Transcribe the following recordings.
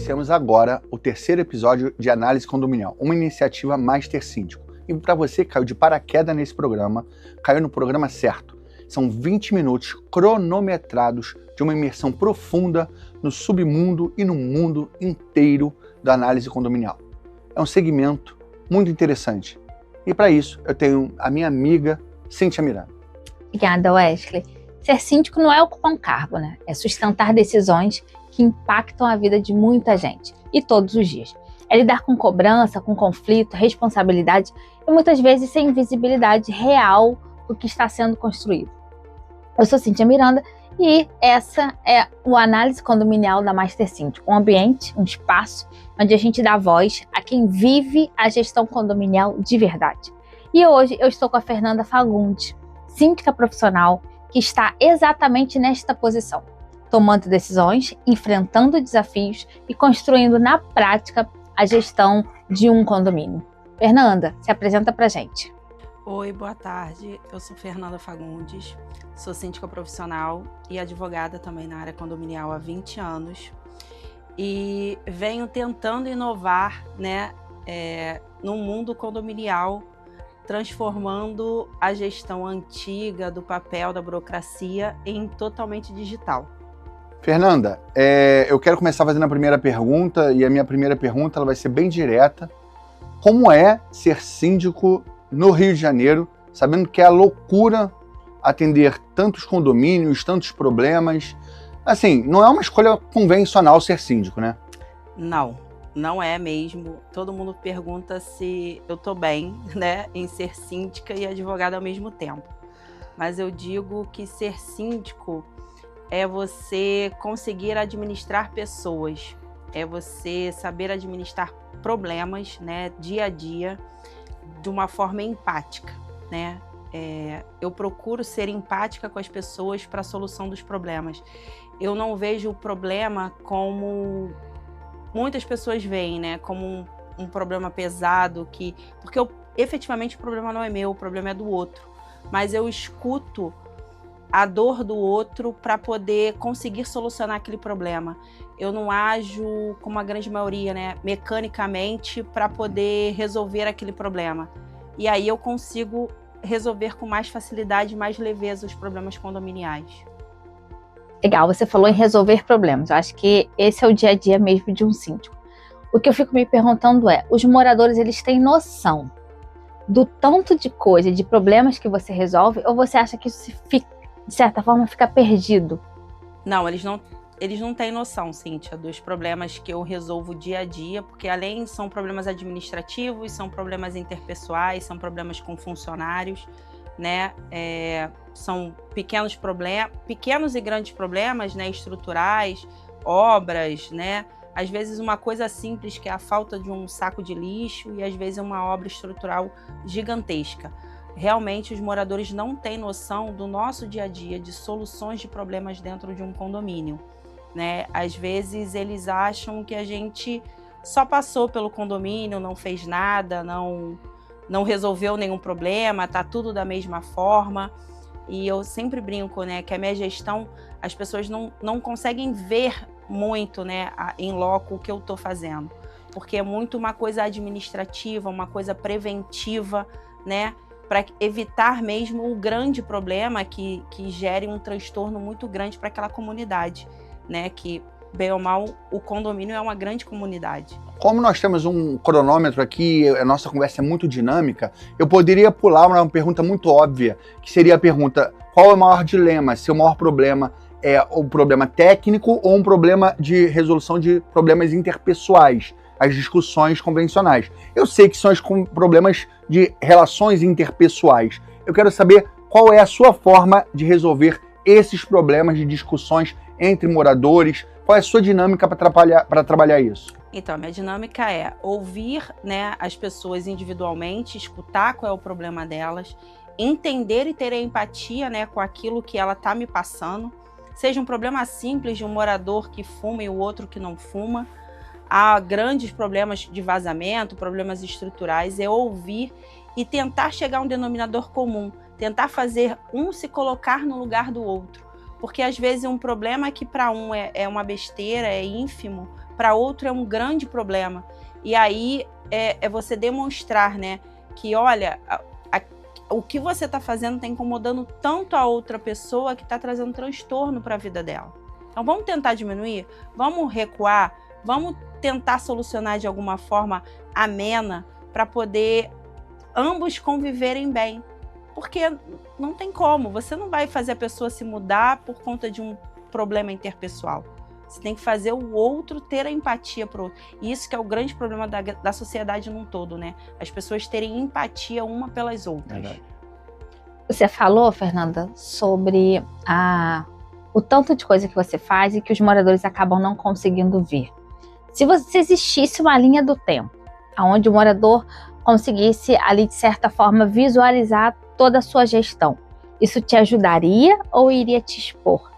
iniciamos agora o terceiro episódio de Análise Condominial, uma iniciativa Master Síndico. E para você que caiu de paraquedas nesse programa, caiu no programa certo. São 20 minutos cronometrados de uma imersão profunda no submundo e no mundo inteiro da análise condominial. É um segmento muito interessante. E para isso eu tenho a minha amiga Cíntia Miranda. Obrigada, Wesley. Ser síndico não é ocupar um cargo, né? É sustentar decisões que impactam a vida de muita gente, e todos os dias. É lidar com cobrança, com conflito, responsabilidade e muitas vezes sem visibilidade real do que está sendo construído. Eu sou Cíntia Miranda e essa é o Análise Condominial da Master Síndico, um ambiente, um espaço onde a gente dá voz a quem vive a gestão condominial de verdade. E hoje eu estou com a Fernanda Fagundes, síndica profissional, que está exatamente nesta posição, tomando decisões, enfrentando desafios e construindo na prática a gestão de um condomínio. Fernanda, se apresenta pra gente. Oi, boa tarde. Eu sou Fernanda Fagundes, sou síndica profissional e advogada também na área condominial há 20 anos e venho tentando inovar, no mundo condominial, transformando a gestão antiga do papel da burocracia em totalmente digital. Fernanda, eu quero começar fazendo a primeira pergunta, e a minha primeira pergunta ela vai ser bem direta. Como é ser síndico no Rio de Janeiro, sabendo que é a loucura atender tantos condomínios, tantos problemas? Assim, não é uma escolha convencional ser síndico, né? Não é mesmo. Todo mundo pergunta se eu tô bem, em ser síndica e advogada ao mesmo tempo. Mas eu digo que ser síndico é você conseguir administrar pessoas, é você saber administrar problemas, dia a dia, de uma forma empática, Eu procuro ser empática com as pessoas para a solução dos problemas. Eu não vejo o problema como muitas pessoas veem, como um problema pesado, porque efetivamente o problema não é meu, o problema é do outro. Mas eu escuto a dor do outro para poder conseguir solucionar aquele problema. Eu não ajo, como a grande maioria, mecanicamente para poder resolver aquele problema. E aí eu consigo resolver com mais facilidade e mais leveza os problemas condominiais. Legal, você falou em resolver problemas. Eu acho que esse é o dia a dia mesmo de um síndico. O que eu fico me perguntando é, os moradores, eles têm noção do tanto de coisa, de problemas que você resolve, ou você acha que isso, de certa forma, fica perdido? Não, eles não têm noção, Cíntia, dos problemas que eu resolvo dia a dia, porque além são problemas administrativos, são problemas interpessoais, são problemas com funcionários, são pequenos e grandes problemas, estruturais, obras, Às vezes uma coisa simples que é a falta de um saco de lixo e às vezes uma obra estrutural gigantesca. Realmente os moradores não têm noção do nosso dia a dia, de soluções de problemas dentro de um condomínio, Às vezes eles acham que a gente só passou pelo condomínio, não fez nada, não resolveu nenhum problema, tá tudo da mesma forma. E eu sempre brinco, que a minha gestão, as pessoas não conseguem ver muito, em loco o que eu tô fazendo. Porque é muito uma coisa administrativa, uma coisa preventiva, para evitar mesmo o grande problema que gere um transtorno muito grande para aquela comunidade, que, bem ou mal, o condomínio é uma grande comunidade. Como nós temos um cronômetro aqui, a nossa conversa é muito dinâmica, eu poderia pular uma pergunta muito óbvia, que seria a pergunta, qual é o maior dilema? Se o maior problema é um problema técnico ou um problema de resolução de problemas interpessoais, as discussões convencionais. Eu sei que são os problemas de relações interpessoais. Eu quero saber qual é a sua forma de resolver esses problemas de discussões entre moradores, qual é a sua dinâmica para trabalhar isso? Então, a minha dinâmica é ouvir, as pessoas individualmente, escutar qual é o problema delas, entender e ter empatia, com aquilo que ela está me passando, seja um problema simples de um morador que fuma e o outro que não fuma, há grandes problemas de vazamento, problemas estruturais, é ouvir e tentar chegar a um denominador comum, tentar fazer um se colocar no lugar do outro. Porque às vezes um problema que para um é uma besteira, é ínfimo, para outro é um grande problema. E aí é você demonstrar, né, que olha, o que você está fazendo está incomodando tanto a outra pessoa que está trazendo transtorno para a vida dela. Então vamos tentar diminuir, vamos recuar, vamos tentar solucionar de alguma forma amena para poder ambos conviverem bem. Porque não tem como, você não vai fazer a pessoa se mudar por conta de um problema interpessoal. Você tem que fazer o outro ter a empatia pro outro. E isso que é o grande problema da sociedade num todo, né? As pessoas terem empatia uma pelas outras. Verdade. Você falou, Fernanda, sobre o tanto de coisa que você faz e que os moradores acabam não conseguindo ver. Se existisse uma linha do tempo, onde o morador conseguisse ali, de certa forma, visualizar toda a sua gestão, isso te ajudaria ou iria te expor?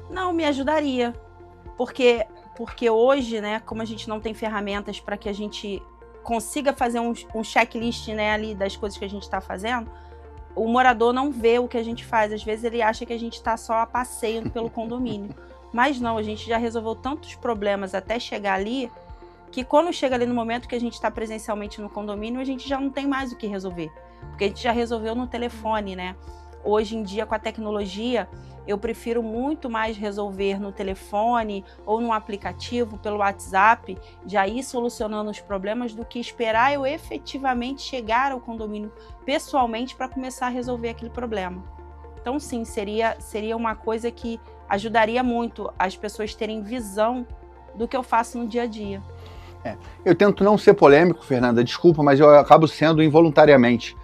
Não, me ajudaria. Porque hoje, né, como a gente não tem ferramentas para que a gente consiga fazer um checklist, né, ali das coisas que a gente está fazendo, o morador não vê o que a gente faz. Às vezes ele acha que a gente está só a passeio pelo condomínio. Mas não, a gente já resolveu tantos problemas até chegar ali, que quando chega ali no momento que a gente está presencialmente no condomínio, a gente já não tem mais o que resolver. Porque a gente já resolveu no telefone, né? Hoje em dia, com a tecnologia, eu prefiro muito mais resolver no telefone ou no aplicativo, pelo WhatsApp, já ir solucionando os problemas, do que esperar eu efetivamente chegar ao condomínio pessoalmente para começar a resolver aquele problema. Então, sim, seria uma coisa que ajudaria muito as pessoas terem visão do que eu faço no dia a dia. Eu tento não ser polêmico, Fernanda, desculpa, mas eu acabo sendo involuntariamente.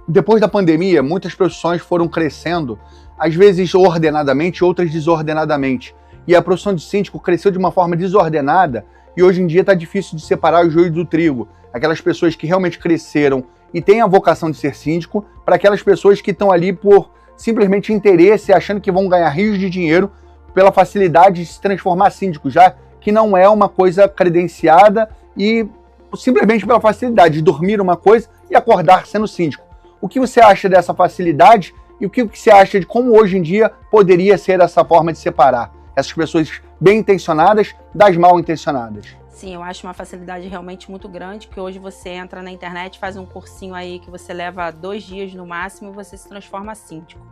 Depois da pandemia, muitas profissões foram crescendo, às vezes ordenadamente, outras desordenadamente. E a profissão de síndico cresceu de uma forma desordenada e hoje em dia está difícil de separar o joio do trigo. Aquelas pessoas que realmente cresceram e têm a vocação de ser síndico, para aquelas pessoas que estão ali por simplesmente interesse, achando que vão ganhar rios de dinheiro pela facilidade de se transformar síndico, já que não é uma coisa credenciada, e simplesmente pela facilidade de dormir uma coisa e acordar sendo síndico. O que você acha dessa facilidade e o que você acha de como hoje em dia poderia ser essa forma de separar essas pessoas bem intencionadas das mal intencionadas? Sim, eu acho uma facilidade realmente muito grande, que hoje você entra na internet, faz um cursinho aí que você leva 2 dias no máximo e você se transforma síndico.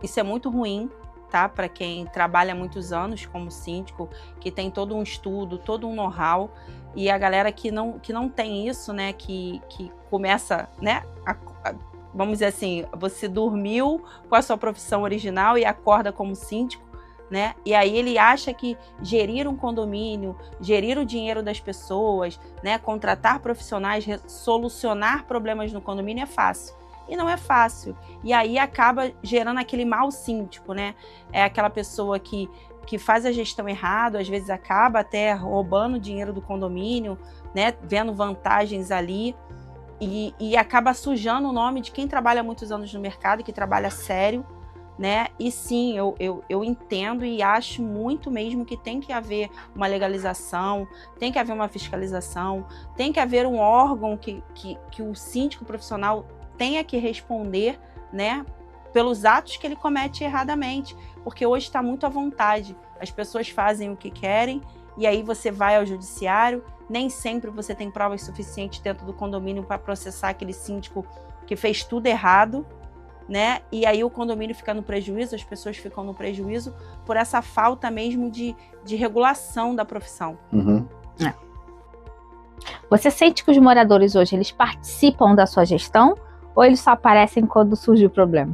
Isso é muito ruim, tá? Para quem trabalha muitos anos como síndico, que tem todo um estudo, todo um know-how, e a galera que não tem isso, né, que começa, né, vamos dizer assim, você dormiu com a sua profissão original e acorda como síndico, né, e aí ele acha que gerir um condomínio, gerir o dinheiro das pessoas, né, contratar profissionais, solucionar problemas no condomínio é fácil. E não é fácil. E aí acaba gerando aquele mau síndico, né? É aquela pessoa que faz a gestão errada, às vezes acaba até roubando o dinheiro do condomínio, né? Vendo vantagens ali. E acaba sujando o nome de quem trabalha há muitos anos no mercado, que trabalha sério, né? E sim, eu entendo e acho muito mesmo que tem que haver uma legalização, tem que haver uma fiscalização, tem que haver um órgão que o síndico profissional tenha que responder, né, pelos atos que ele comete erradamente, porque hoje está muito à vontade, as pessoas fazem o que querem e aí você vai ao judiciário, nem sempre você tem provas suficientes dentro do condomínio para processar aquele síndico que fez tudo errado, né, e aí o condomínio fica no prejuízo, as pessoas ficam no prejuízo por essa falta mesmo de regulação da profissão. Uhum. Você sente que os moradores hoje, eles participam da sua gestão ou eles só aparecem quando surge o problema?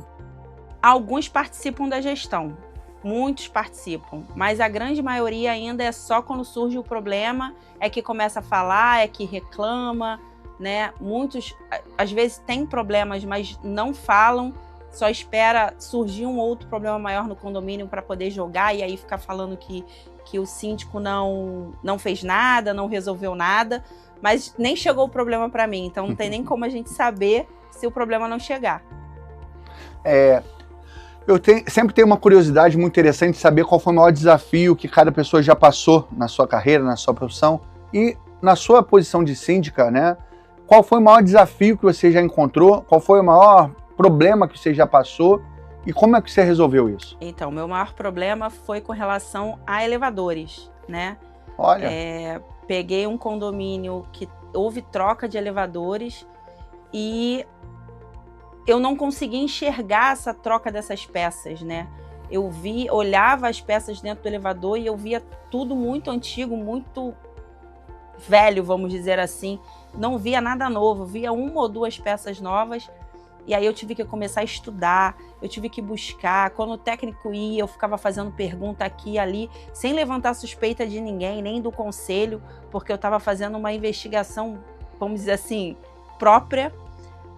Alguns participam da gestão, muitos participam, mas a grande maioria ainda é só quando surge o problema, é que começa a falar, é que reclama, né? Muitos, às vezes, têm problemas, mas não falam, só espera surgir um outro problema maior no condomínio para poder jogar e aí ficar falando que o síndico não fez nada, não resolveu nada, mas nem chegou o problema para mim, então não tem nem como a gente saber se o problema não chegar. Eu sempre tenho uma curiosidade muito interessante de saber qual foi o maior desafio que cada pessoa já passou na sua carreira, na sua profissão, e na sua posição de síndica, né? Qual foi o maior desafio que você já encontrou? Qual foi o maior problema que você já passou? E como é que você resolveu isso? Então, meu maior problema foi com relação a elevadores, né? Olha, Peguei um condomínio que houve troca de elevadores e eu não consegui enxergar essa troca dessas peças, né? Eu olhava as peças dentro do elevador e eu via tudo muito antigo, muito velho, vamos dizer assim. Não via nada novo, via uma ou duas peças novas. E aí eu tive que começar a estudar, eu tive que buscar. Quando o técnico ia, eu ficava fazendo pergunta aqui e ali, sem levantar suspeita de ninguém, nem do conselho, porque eu estava fazendo uma investigação, vamos dizer assim, própria,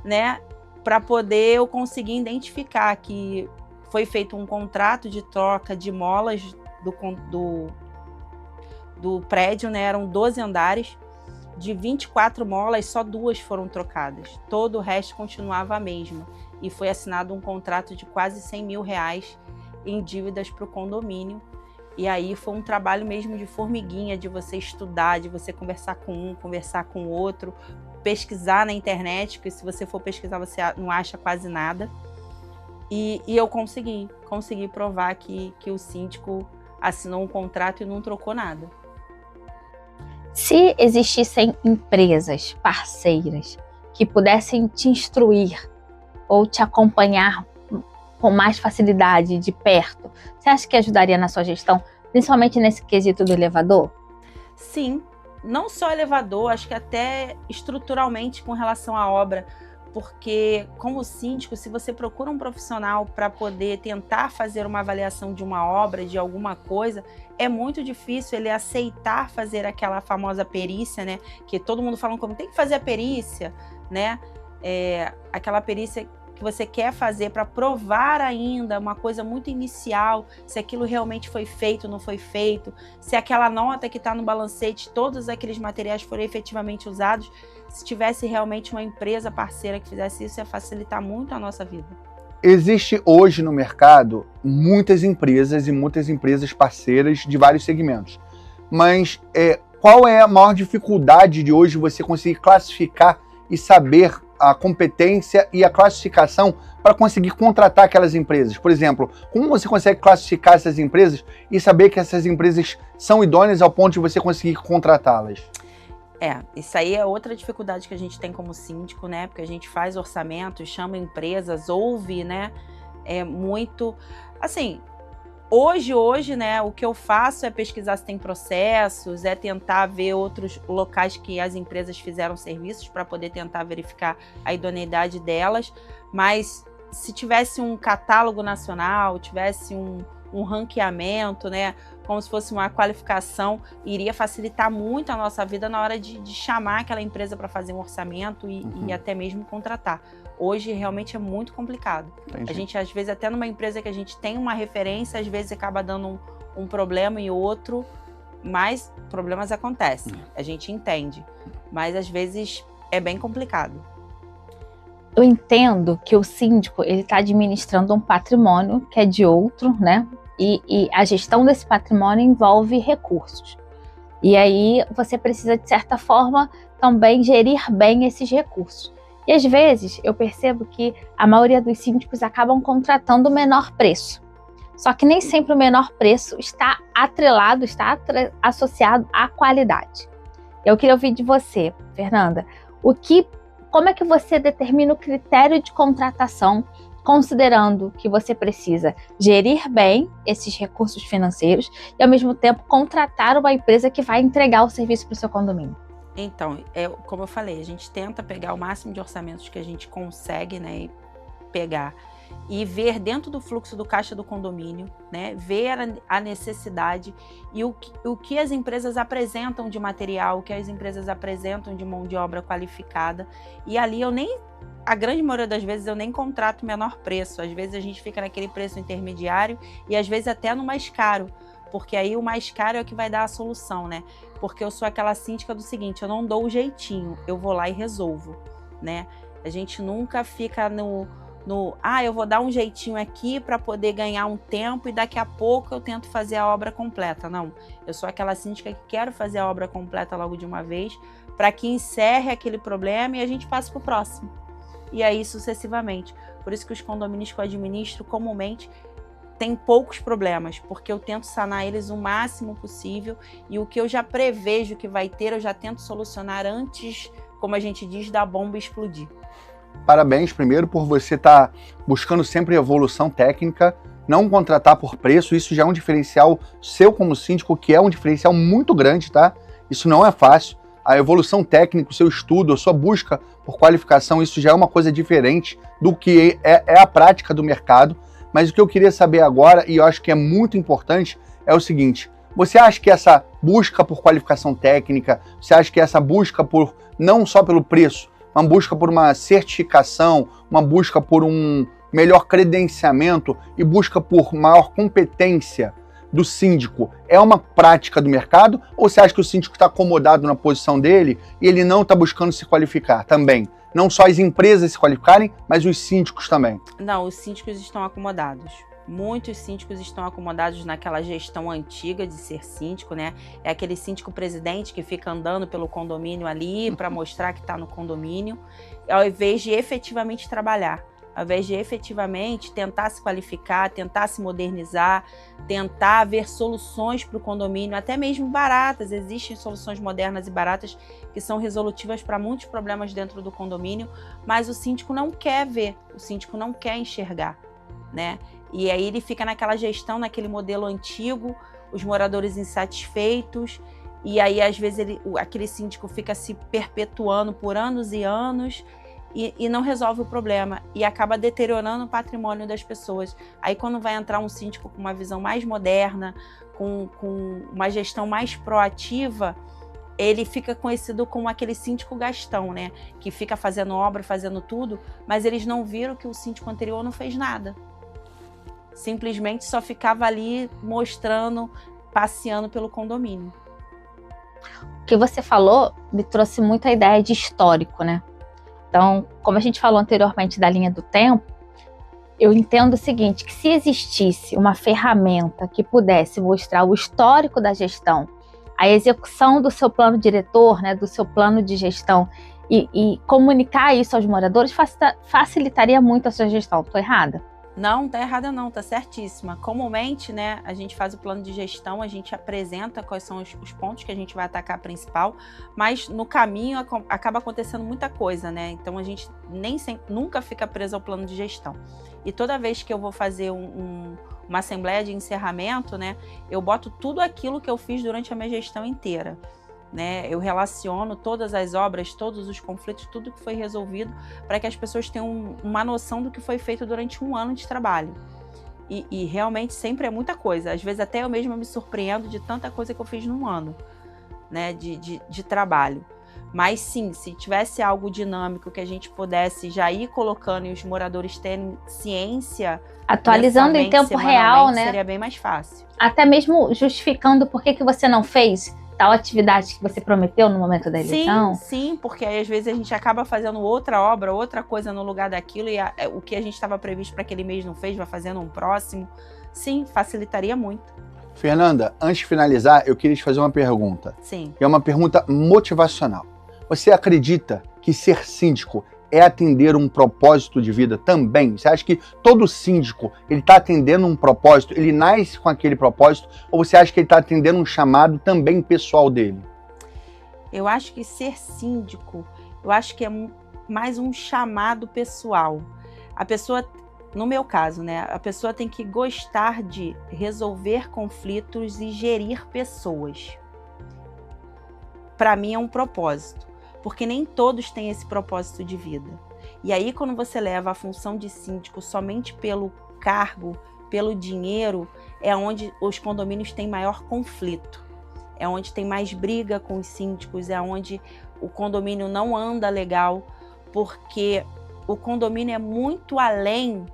né? Para poder eu conseguir identificar que foi feito um contrato de troca de molas do prédio, né? Eram 12 andares. De 24 molas, só 2 foram trocadas. Todo o resto continuava a mesma. E foi assinado um contrato de quase 100 mil reais em dívidas para o condomínio. E aí foi um trabalho mesmo de formiguinha, de você estudar, de você conversar com um, conversar com o outro, pesquisar na internet, porque se você for pesquisar você não acha quase nada. E eu consegui provar que o síndico assinou um contrato e não trocou nada. Se existissem empresas parceiras que pudessem te instruir ou te acompanhar com mais facilidade de perto, você acha que ajudaria na sua gestão, principalmente nesse quesito do elevador? Sim, não só elevador, acho que até estruturalmente com relação à obra, porque como síndico, se você procura um profissional para poder tentar fazer uma avaliação de uma obra, de alguma coisa, é muito difícil ele aceitar fazer aquela famosa perícia, né? Que todo mundo fala como tem que fazer a perícia, né? Aquela perícia que você quer fazer para provar ainda uma coisa muito inicial, se aquilo realmente foi feito ou não foi feito, se aquela nota que está no balancete, todos aqueles materiais foram efetivamente usados. Se tivesse realmente uma empresa parceira que fizesse isso, ia facilitar muito a nossa vida. existe hoje no mercado muitas empresas e muitas empresas parceiras de vários segmentos. Mas qual é a maior dificuldade de hoje você conseguir classificar e saber a competência e a classificação para conseguir contratar aquelas empresas? Por exemplo, como você consegue classificar essas empresas e saber que essas empresas são idôneas ao ponto de você conseguir contratá-las? Isso aí é outra dificuldade que a gente tem como síndico, né? Porque a gente faz orçamentos, chama empresas, ouve, né? É muito... Assim, hoje, né? O que eu faço é pesquisar se tem processos, é tentar ver outros locais que as empresas fizeram serviços para poder tentar verificar a idoneidade delas. Mas se tivesse um catálogo nacional, tivesse um ranqueamento, né? Como se fosse uma qualificação, iria facilitar muito a nossa vida na hora de chamar aquela empresa para fazer um orçamento e até mesmo contratar. Hoje realmente é muito complicado. Entendi. A gente, às vezes, até numa empresa que a gente tem uma referência, às vezes acaba dando um problema e outro, mas problemas acontecem, a gente entende. Mas às vezes é bem complicado. Eu entendo que o síndico ele está administrando um patrimônio que é de outro, né? E a gestão desse patrimônio envolve recursos. E aí você precisa, de certa forma, também gerir bem esses recursos. E às vezes eu percebo que a maioria dos síndicos acabam contratando o menor preço. Só que nem sempre o menor preço está atrelado, associado à qualidade. Eu queria ouvir de você, Fernanda, como é que você determina o critério de contratação, considerando que você precisa gerir bem esses recursos financeiros e, ao mesmo tempo, contratar uma empresa que vai entregar o serviço para o seu condomínio? Então, como eu falei, a gente tenta pegar o máximo de orçamentos que a gente consegue, né, pegar e ver dentro do fluxo do caixa do condomínio, né, ver a necessidade e o que as empresas apresentam de material, o que as empresas apresentam de mão de obra qualificada. E ali a grande maioria das vezes eu nem contrato o menor preço. Às vezes a gente fica naquele preço intermediário e às vezes até no mais caro, porque aí o mais caro é o que vai dar a solução, né? Porque eu sou aquela síndica do seguinte, eu não dou o jeitinho, eu vou lá e resolvo, né? A gente nunca fica eu vou dar um jeitinho aqui para poder ganhar um tempo e daqui a pouco eu tento fazer a obra completa. Não, eu sou aquela síndica que quero fazer a obra completa logo de uma vez para que encerre aquele problema e a gente passe para o próximo. e aí sucessivamente. Por isso que os condomínios que eu administro comumente têm poucos problemas, porque eu tento sanar eles o máximo possível, e o que eu já prevejo que vai ter, eu já tento solucionar antes, como a gente diz, da bomba explodir. Parabéns, primeiro, por você estar buscando sempre evolução técnica, não contratar por preço. Isso já é um diferencial seu como síndico, que é um diferencial muito grande, tá? Isso não é fácil. A evolução técnica, o seu estudo, a sua busca por qualificação, isso já é uma coisa diferente do que é a prática do mercado. Mas o que eu queria saber agora, e eu acho que é muito importante, é o seguinte: você acha que essa busca por qualificação técnica, você acha que essa busca por, não só pelo preço, uma busca por uma certificação, uma busca por um melhor credenciamento e busca por maior competência do síndico, é uma prática do mercado? Ou você acha que o síndico está acomodado na posição dele e ele não está buscando se qualificar também? Não só as empresas se qualificarem, mas os síndicos também. Não, os síndicos estão acomodados. Muitos síndicos estão acomodados naquela gestão antiga de ser síndico, né? É aquele síndico presidente que fica andando pelo condomínio ali para mostrar que está no condomínio, ao invés de efetivamente trabalhar, ao invés de efetivamente tentar se qualificar, tentar se modernizar, tentar ver soluções para o condomínio, até mesmo baratas. Existem soluções modernas e baratas que são resolutivas para muitos problemas dentro do condomínio, mas o síndico não quer ver, o síndico não quer enxergar, né? E aí ele fica naquela gestão, naquele modelo antigo, os moradores insatisfeitos, e aí às vezes aquele síndico fica se perpetuando por anos e anos e não resolve o problema, e acaba deteriorando o patrimônio das pessoas. Aí quando vai entrar um síndico com uma visão mais moderna, com uma gestão mais proativa, ele fica conhecido como aquele síndico gastão, né? Que fica fazendo obra, fazendo tudo, mas eles não viram que o síndico anterior não fez nada. Simplesmente só ficava ali mostrando, passeando pelo condomínio. O que você falou me trouxe muito a ideia de histórico, né? Então, como a gente falou anteriormente da linha do tempo, eu entendo o seguinte, que se existisse uma ferramenta que pudesse mostrar o histórico da gestão, a execução do seu plano diretor, né, do seu plano de gestão, e comunicar isso aos moradores, facilitaria muito a sua gestão. Estou errada? Não, tá errada não, tá certíssima. Comumente, né, a gente faz o plano de gestão, a gente apresenta quais são os pontos que a gente vai atacar principal, mas no caminho acaba acontecendo muita coisa, né? Então a gente nunca fica preso ao plano de gestão. E toda vez que eu vou fazer uma assembleia de encerramento, né, eu boto tudo aquilo que eu fiz durante a minha gestão inteira. Né, eu relaciono todas as obras, todos os conflitos, tudo que foi resolvido, para que as pessoas tenham uma noção do que foi feito durante um ano de trabalho. E realmente sempre é muita coisa. Às vezes até eu mesma me surpreendo de tanta coisa que eu fiz num ano, né, de trabalho. Mas sim, se tivesse algo dinâmico que a gente pudesse já ir colocando e os moradores terem ciência, atualizando em tempo real, né? Seria bem mais fácil. Até mesmo justificando por que você não fez tal atividade que você prometeu no momento da eleição? Sim, porque aí às vezes a gente acaba fazendo outra obra, outra coisa no lugar daquilo, e o que a gente estava previsto para aquele mês não fez, vai fazendo um próximo. Sim, facilitaria muito. Fernanda, antes de finalizar, eu queria te fazer uma pergunta. Sim. É uma pergunta motivacional. Você acredita que ser síndico é atender um propósito de vida também? Você acha que todo síndico ele está atendendo um propósito, ele nasce com aquele propósito, ou você acha que ele está atendendo um chamado também pessoal dele? Eu acho que ser síndico, eu acho que é mais um chamado pessoal. A pessoa, no meu caso, né, a pessoa tem que gostar de resolver conflitos e gerir pessoas. Para mim é um propósito. Porque nem todos têm esse propósito de vida. E aí, quando você leva a função de síndico somente pelo cargo, pelo dinheiro, é onde os condomínios têm maior conflito. É onde tem mais briga com os síndicos, é onde o condomínio não anda legal, porque o condomínio é muito além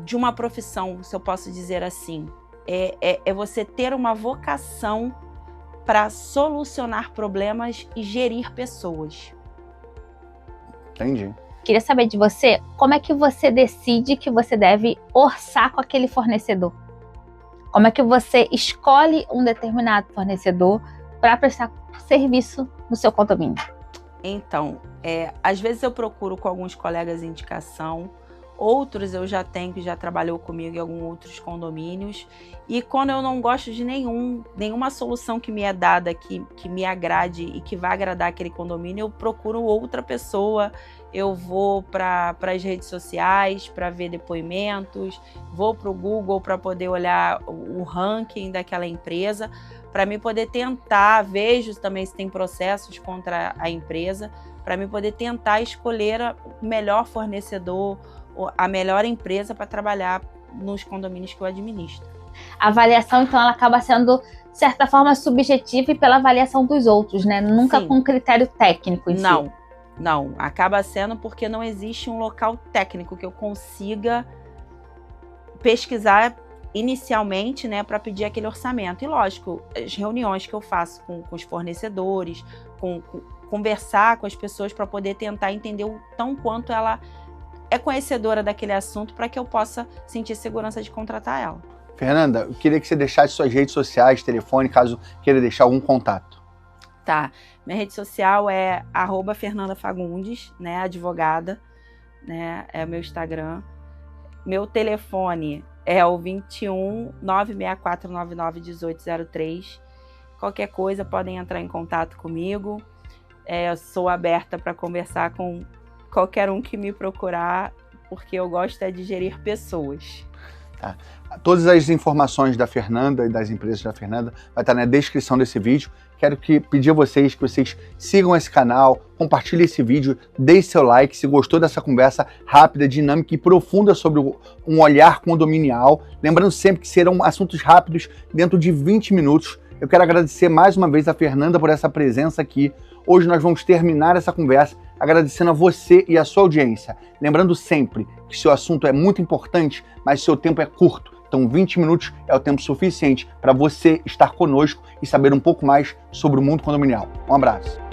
de uma profissão, se eu posso dizer assim. É você ter uma vocação para solucionar problemas e gerir pessoas. Entendi. Queria saber de você, como é que você decide que você deve orçar com aquele fornecedor? Como é que você escolhe um determinado fornecedor para prestar serviço no seu condomínio? Então, às vezes eu procuro com alguns colegas indicação, outros eu já tenho que já trabalhou comigo em alguns outros condomínios, e quando eu não gosto de nenhuma solução que me é dada, que me agrade e que vai agradar aquele condomínio, eu procuro outra pessoa, eu vou para as redes sociais para ver depoimentos, vou para o Google para poder olhar o ranking daquela empresa, para mim poder tentar, vejo também se tem processos contra a empresa, para mim poder tentar escolher o melhor fornecedor, a melhor empresa para trabalhar nos condomínios que eu administro. A avaliação, então, ela acaba sendo, de certa forma, subjetiva e pela avaliação dos outros, né? Nunca Sim. Com critério técnico em si. Não. Acaba sendo porque não existe um local técnico que eu consiga pesquisar inicialmente, né, para pedir aquele orçamento. E lógico, as reuniões que eu faço com os fornecedores, conversar com as pessoas para poder tentar entender o tão quanto ela é conhecedora daquele assunto para que eu possa sentir segurança de contratar ela. Fernanda, eu queria que você deixasse suas redes sociais, telefone, caso queira deixar algum contato. Tá, minha rede social é @FernandaFagundes, né, advogada, né, é o meu Instagram. Meu telefone é o 21 96499 1803. Qualquer coisa, podem entrar em contato comigo. Eu sou aberta para conversar com qualquer um que me procurar, porque eu gosto de gerir pessoas. Tá. Todas as informações da Fernanda e das empresas da Fernanda vai estar na descrição desse vídeo. Quero pedir a vocês que vocês sigam esse canal, compartilhem esse vídeo, deixe seu like se gostou dessa conversa rápida, dinâmica e profunda sobre um olhar condominial. Lembrando sempre que serão assuntos rápidos dentro de 20 minutos. Eu quero agradecer mais uma vez a Fernanda por essa presença aqui. Hoje nós vamos terminar essa conversa agradecendo a você e a sua audiência. Lembrando sempre que seu assunto é muito importante, mas seu tempo é curto. Então 20 minutos é o tempo suficiente para você estar conosco e saber um pouco mais sobre o mundo condominial. Um abraço.